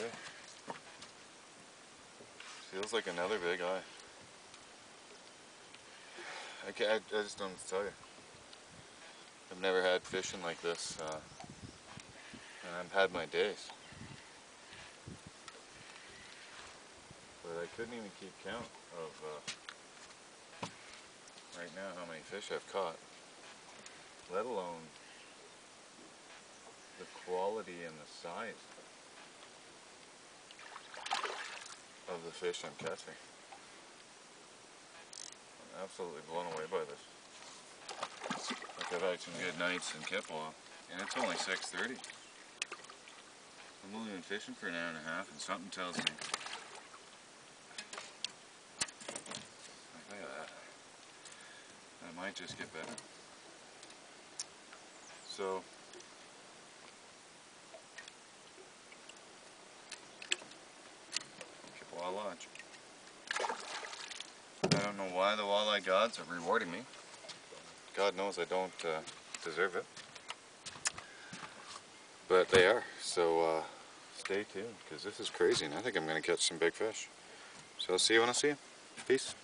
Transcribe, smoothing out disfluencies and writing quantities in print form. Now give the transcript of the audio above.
Okay. Feels like another big eye. I just don't tell you. I've never had fishing like this, and I've had my days. But I couldn't even keep count of right now how many fish I've caught, let alone the quality and the size of the fish I'm catching. I'm absolutely blown away by this. Like, I've had some good nights in Kippawa, and it's only 6:30. I've only been fishing for an hour and a half, and something tells me, look at that, that might just get better. So, Kippawa Lodge. I don't know why the walleye gods are rewarding me. God knows I don't deserve it. But they are, so stay tuned, because this is crazy, and I think I'm going to catch some big fish. So I'll see you when I see you. Peace.